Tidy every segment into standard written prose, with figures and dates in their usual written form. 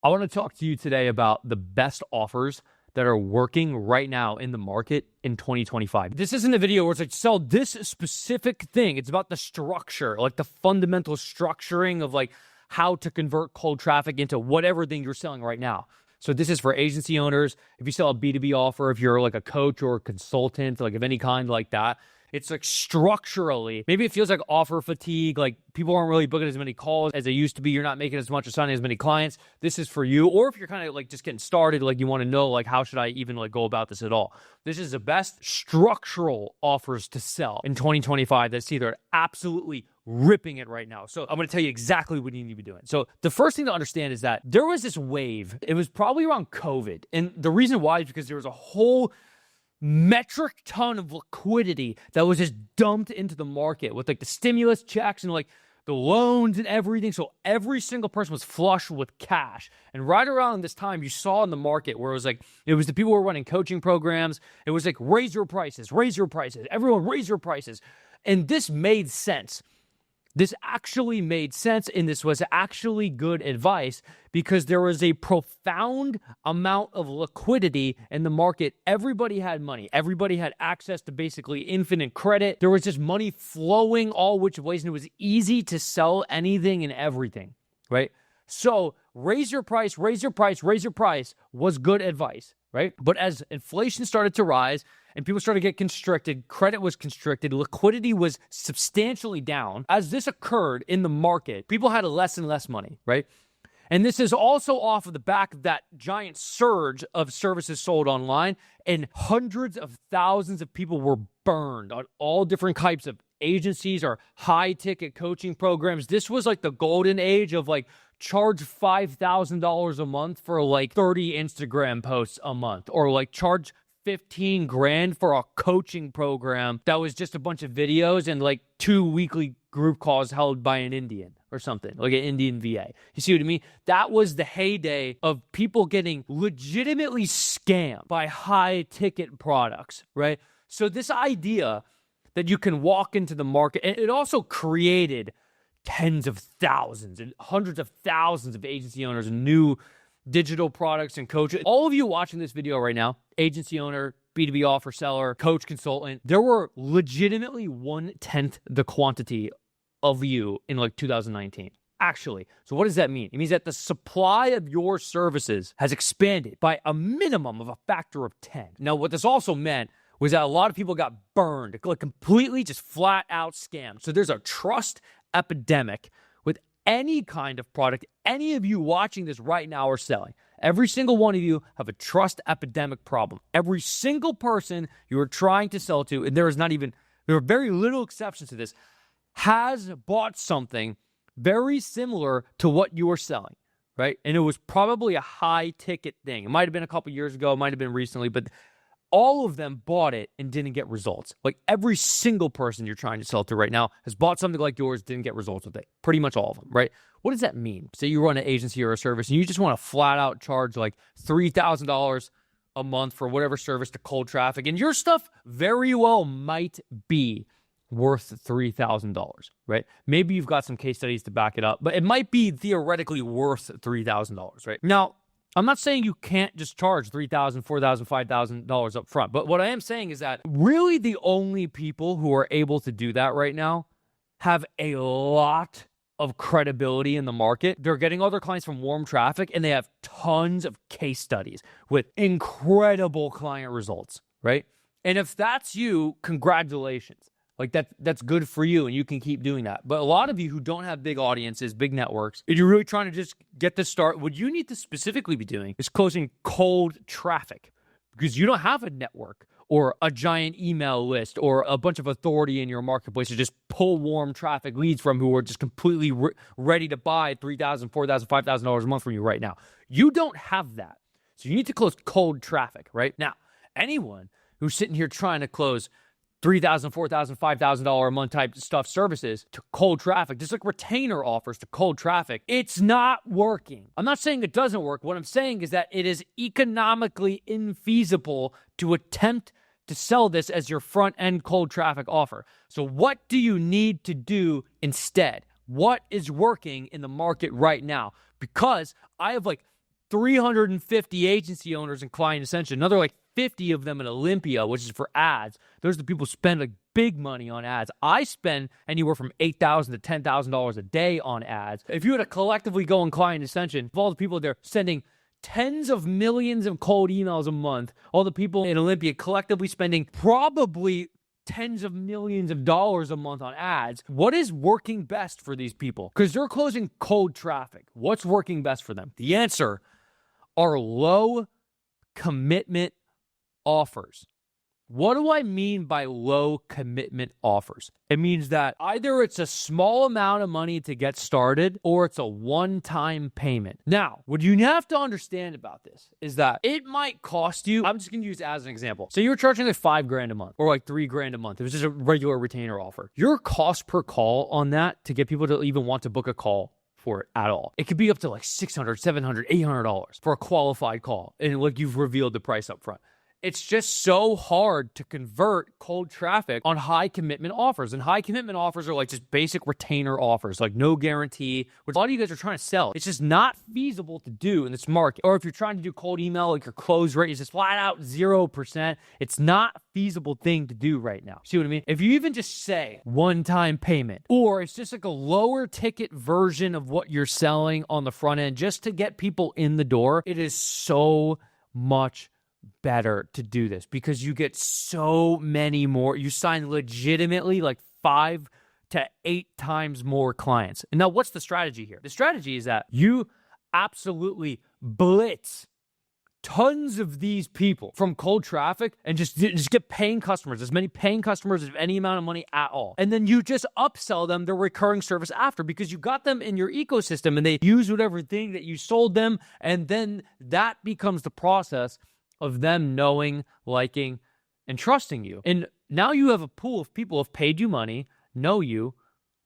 I want to talk to you today about the best offers that are working right now in the market in 2025. This isn't a video where it's like sell this specific thing. It's about the structure, like the fundamental structuring of like how to convert cold traffic into whatever thing you're selling right now. So this is for agency owners. If you sell a B2B offer, if you're like a coach or a consultant, like of any kind like that, it's like structurally, maybe it feels like offer fatigue, like people aren't really booking as many calls as they used to be. You're not making as much or signing as many clients. This is for you. Or if you're kind of like just getting started, like you want to know, like, how should I even like go about this at all? This is the best structural offers to sell in 2025 that's either absolutely ripping it right now. So I'm going to tell you exactly what you need to be doing. So the first thing to understand is that there was this wave. It was probably around COVID. And the reason why is because there was a whole metric ton of liquidity that was just dumped into the market with like the stimulus checks and like the loans and everything. So every single person was flush with cash. And right around this time, you saw in the market where it was the people who were running coaching programs. It was like, raise your prices, everyone raise your prices. And this made sense. This actually made sense, and this was actually good advice because there was a profound amount of liquidity in the market. Everybody had money. Everybody had access to basically infinite credit. There was just money flowing all which ways, and it was easy to sell anything and everything, right? So raise your price was good advice, right? But as inflation started to rise, and people started to get constricted, credit was constricted, liquidity was substantially down. As this occurred in the market, people had less and less money, right? And this is also off of the back of that giant surge of services sold online, and hundreds of thousands of people were burned on all different types of agencies or high-ticket coaching programs. This was like the golden age of like charge $5,000 a month for like 30 Instagram posts a month, or like charge 15 grand for a coaching program that was just a bunch of videos and like 2 weekly group calls held by an Indian or something, like an Indian VA. You see what I mean? That was the heyday of people getting legitimately scammed by high ticket products, right? So this idea that you can walk into the market, and it also created tens of thousands and hundreds of thousands of agency owners and new digital products and coaches. All of you watching this video right now, agency owner, B2B offer seller, coach, consultant, there were legitimately 1/10 the quantity of you in like 2019. Actually. So what does that mean? It means that the supply of your services has expanded by a minimum of a factor of 10. Now, what this also meant was that a lot of people got burned, like completely just flat out scammed. So there's a trust epidemic with any kind of product any of you watching this right now are selling. Every single one of you have a trust epidemic problem. Every single person you are trying to sell to, and there are very little exceptions to this, has bought something very similar to what you are selling, right? And it was probably a high ticket thing. It might have been a couple years ago, it might have been recently, but all of them bought it and didn't get results. Like every single person you're trying to sell to right now has bought something like yours, didn't get results with it. Pretty much all of them, right? What does that mean? Say you run an agency or a service and you just want to flat out charge like $3,000 a month for whatever service to cold traffic, and your stuff very well might be worth $3,000, right? Maybe you've got some case studies to back it up, but it might be theoretically worth $3,000, right? Now, I'm not saying you can't just charge $3,000, $4,000, $5,000 up front, but what I am saying is that really the only people who are able to do that right now have a lot of credibility in the market. They're getting all their clients from warm traffic, and they have tons of case studies with incredible client results, right? And if that's you, congratulations. Like that's good for you, and you can keep doing that. But a lot of you who don't have big audiences, big networks, and you're really trying to just get this start, what you need to specifically be doing is closing cold traffic, because you don't have a network or a giant email list or a bunch of authority in your marketplace to just pull warm traffic leads from who are just completely ready to buy $3,000, $4,000, $5,000 a month from you right now. You don't have that. So you need to close cold traffic, right? Now, anyone who's sitting here trying to close $3,000, $4,000, $5,000 a month type stuff services to cold traffic, just like retainer offers to cold traffic, it's not working. I'm not saying it doesn't work. What I'm saying is that it is economically infeasible to attempt to sell this as your front end cold traffic offer. So what do you need to do instead? What is working in the market right now? Because I have like 350 agency owners in Client Ascension, another like 50 of them in Olympia, which is for ads. Those are the people who spend like big money on ads. I spend anywhere from $8,000 to $10,000 a day on ads. If you were to collectively go in Client Ascension, of all the people there sending tens of millions of cold emails a month, all the people in Olympia collectively spending probably tens of millions of dollars a month on ads, what is working best for these people? Because they're closing cold traffic. What's working best for them? The answer are low commitment offers. What do I mean by low commitment offers? It means that either it's a small amount of money to get started or it's a one-time payment. Now, what you have to understand about this is that it might cost you, I'm just going to use as an example. So you're charging like $5,000 a month or like $3,000 a month. It was just a regular retainer offer. Your cost per call on that to get people to even want to book a call for it at all, it could be up to like $600, $700, $800 for a qualified call. And like you've revealed the price up front. It's just so hard to convert cold traffic on high commitment offers. And high commitment offers are like just basic retainer offers, like no guarantee, which a lot of you guys are trying to sell. It's just not feasible to do in this market. Or if you're trying to do cold email, like your close rate is just flat out 0%. It's not a feasible thing to do right now. See what I mean? If you even just say one-time payment, or it's just like a lower ticket version of what you're selling on the front end just to get people in the door, it is so much better to do this because you get so many more. You sign legitimately like 5 to 8 times more clients. And now what's the strategy here? The strategy is that you absolutely blitz tons of these people from cold traffic and just get paying customers, as many paying customers as any amount of money at all. And then you just upsell them the recurring service after because you got them in your ecosystem and they use whatever thing that you sold them. And then that becomes the process of them knowing, liking, and trusting you. And now you have a pool of people who have paid you money, know you,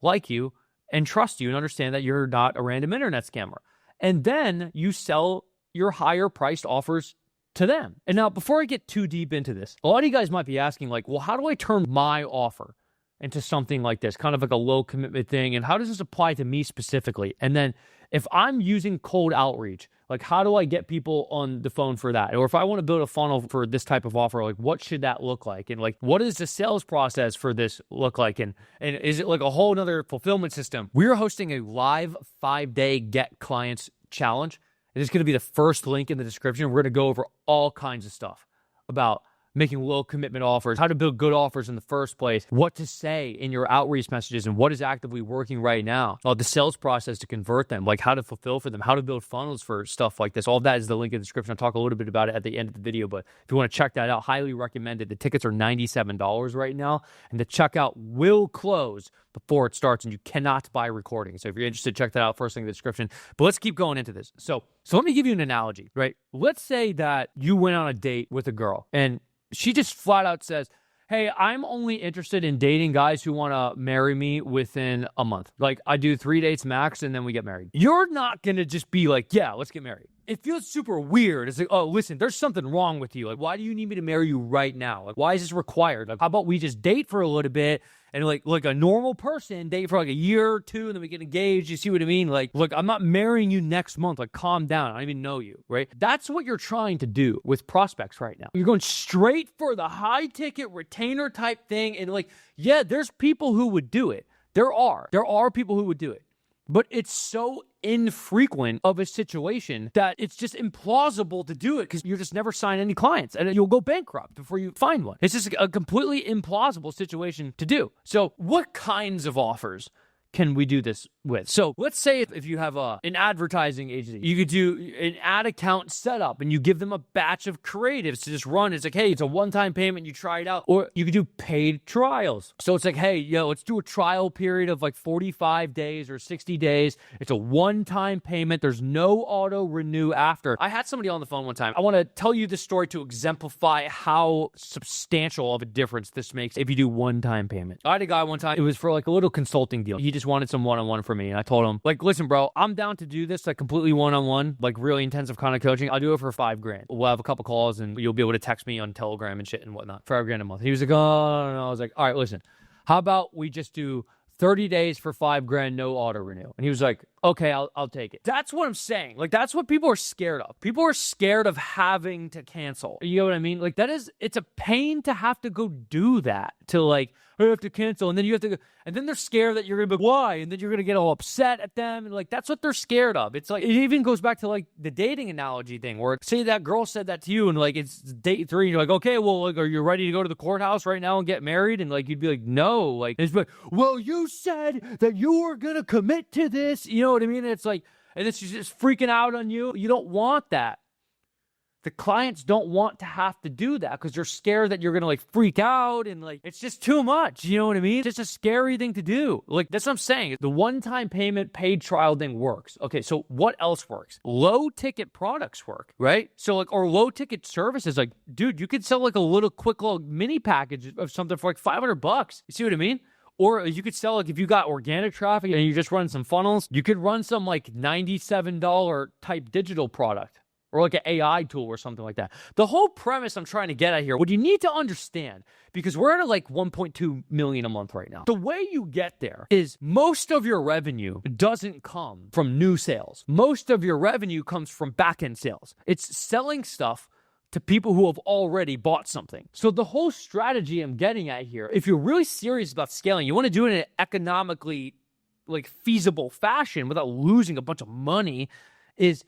like you, and trust you, and understand that you're not a random internet scammer. And then you sell your higher priced offers to them. And now, before I get too deep into this, a lot of you guys might be asking, like, well, how do I turn my offer into something like this, kind of like a low commitment thing? And how does this apply to me specifically? And then if I'm using cold outreach, like how do I get people on the phone for that? Or if I want to build a funnel for this type of offer, like what should that look like? And like, what does the sales process for this look like? And is it like a whole nother fulfillment system? We're hosting a live 5-day Get Clients Challenge. It is going to be the first link in the description. We're going to go over all kinds of stuff about making low commitment offers, how to build good offers in the first place, what to say in your outreach messages, and what is actively working right now. The sales process to convert them, like how to fulfill for them, how to build funnels for stuff like this. All of that is the link in the description. I'll talk a little bit about it at the end of the video, but if you want to check that out, highly recommend it. The tickets are $97 right now, and the checkout will close before it starts, and you cannot buy recordings. So if you're interested, check that out first thing in the description. But let's keep going into this. So let me give you an analogy, right? Let's say that you went on a date with a girl, and she just flat out says, hey, I'm only interested in dating guys who want to marry me within a month. Like, I do 3 dates max, and then we get married. You're not going to just be like, yeah, let's get married. It feels super weird. It's like, oh, listen, there's something wrong with you. Like, why do you need me to marry you right now? Like, why is this required? Like, how about we just date for a little bit and like a normal person date for like a year or two and then we get engaged? You see what I mean? Like, look, I'm not marrying you next month. Like, calm down. I don't even know you, right? That's what you're trying to do with prospects right now. You're going straight for the high ticket retainer type thing. And like, yeah, there's people who would do it. There are people who would do it. But it's so infrequent of a situation that it's just implausible to do it because you just never sign any clients and you'll go bankrupt before you find one. It's just a completely implausible situation to do. So what kinds of offers can we do this with? So let's say if you have an advertising agency, you could do an ad account setup and you give them a batch of creatives to just run. It's like, hey, it's a one-time payment. You try it out. Or you could do paid trials. So it's like, hey, let's do a trial period of like 45 days or 60 days. It's a one-time payment. There's no auto renew after. I had somebody on the phone one time. I want to tell you this story to exemplify how substantial of a difference this makes if you do one-time payment. I had a guy one time. It was for like a little consulting deal. He just wanted some one-on-one from me. And I told him, like, listen, bro, I'm down to do this, like completely one-on-one, like really intensive kind of coaching. I'll do it for $5,000. We'll have a couple calls and you'll be able to text me on Telegram and shit and whatnot. $5,000 a month. He was like, oh, no. I was like, all right, listen, how about we just do 30 days for $5,000, no auto renew? And he was like, Okay, I'll take it. That's what I'm saying. Like, that's what people are scared of. People are scared of having to cancel. You know what I mean? Like, it's a pain to have to go do that, to like, I have to cancel, and then you have to go, and then they're scared that you're gonna be like, why? And then you're gonna get all upset at them, and like, that's what they're scared of. It's like, it even goes back to like the dating analogy thing, where say that girl said that to you, and like, it's date 3, and you're like, okay, well, like, are you ready to go to the courthouse right now and get married? And like, you'd be like, no. Like, it's like, well, you said that you were gonna commit to this. You know what I mean? And it's like, and then she's just freaking out on you. You don't want that. The clients don't want to have to do that because they're scared that you're going to like freak out, and like, it's just too much. You know what I mean? It's just a scary thing to do. Like, that's what I'm saying. The one-time payment paid trial thing works. Okay, so what else works? Low ticket products work, right? So like, or low ticket services, like, dude, you could sell like a little quick little mini package of something for like $500. You see what I mean? Or you could sell, like, if you got organic traffic and you just run some funnels, you could run some like $97 type digital product, or like an AI tool or something like that. The whole premise I'm trying to get at here, what you need to understand, because we're at like 1.2 million a month right now. The way you get there is most of your revenue doesn't come from new sales. Most of your revenue comes from back-end sales. It's selling stuff to people who have already bought something. So the whole strategy I'm getting at here, if you're really serious about scaling, you want to do it in an economically like feasible fashion without losing a bunch of money, is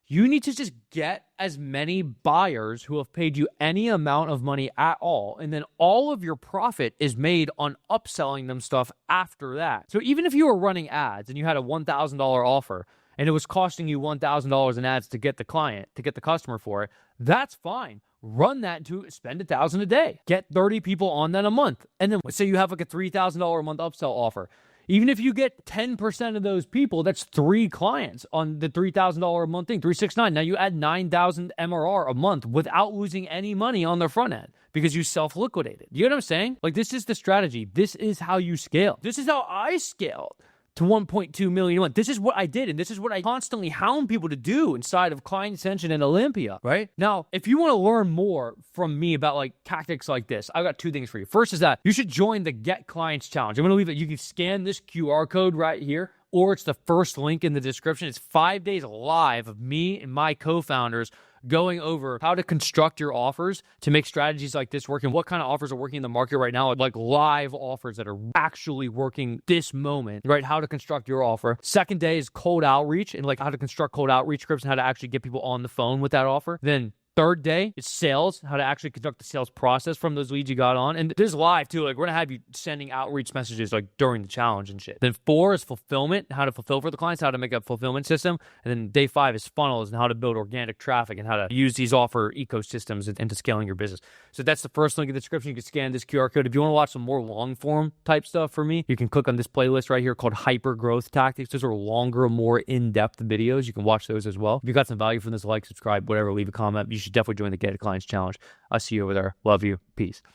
you need to just get as many buyers who have paid you any amount of money at all, and then all of your profit is made on upselling them stuff after that. So even if you were running ads and you had a $1,000 offer and it was costing you $1,000 in ads to get the client, to get the customer for it, that's fine. Run that to spend $1,000 a day. Get 30 people on that a month. And then say you have like a $3,000 a month upsell offer. Even if you get 10% of those people, that's 3 clients on the $3,000 a month thing, 369. Now you add 9,000 MRR a month without losing any money on the front end because you self-liquidated. You know what I'm saying? Like, this is the strategy. This is how you scale. This is how I scaled to 1.2 million a month. This is what I did, and this is what I constantly hound people to do inside of Client Ascension and Olympia, right? Now, if you want to learn more from me about like tactics like this, I've got 2 things for you. First is that you should join the Get Clients Challenge. I'm going to leave it. You can scan this QR code right here, or it's the first link in the description. It's 5 days live of me and my co-founders going over how to construct your offers to make strategies like this work, and what kind of offers are working in the market right now, like live offers that are actually working this moment, right? How to construct your offer. Second day is cold outreach, and like how to construct cold outreach scripts and how to actually get people on the phone with that offer. Then third day is sales, how to actually conduct the sales process from those leads you got on. And this is live too. Like, we're gonna have you sending outreach messages like during the challenge and shit. Then 4 is fulfillment, how to fulfill for the clients, how to make a fulfillment system. And then day 5 is funnels and how to build organic traffic and how to use these offer ecosystems into scaling your business. So that's the first link in the description. You can scan this QR code. If you want to watch some more long form type stuff for me, you can click on this playlist right here called Hyper Growth Tactics. Those are longer, more in-depth videos. You can watch those as well. If you got some value from this, like, subscribe, whatever, leave a comment. You should definitely join the Get Clients Challenge. I'll see you over there. Love you. Peace.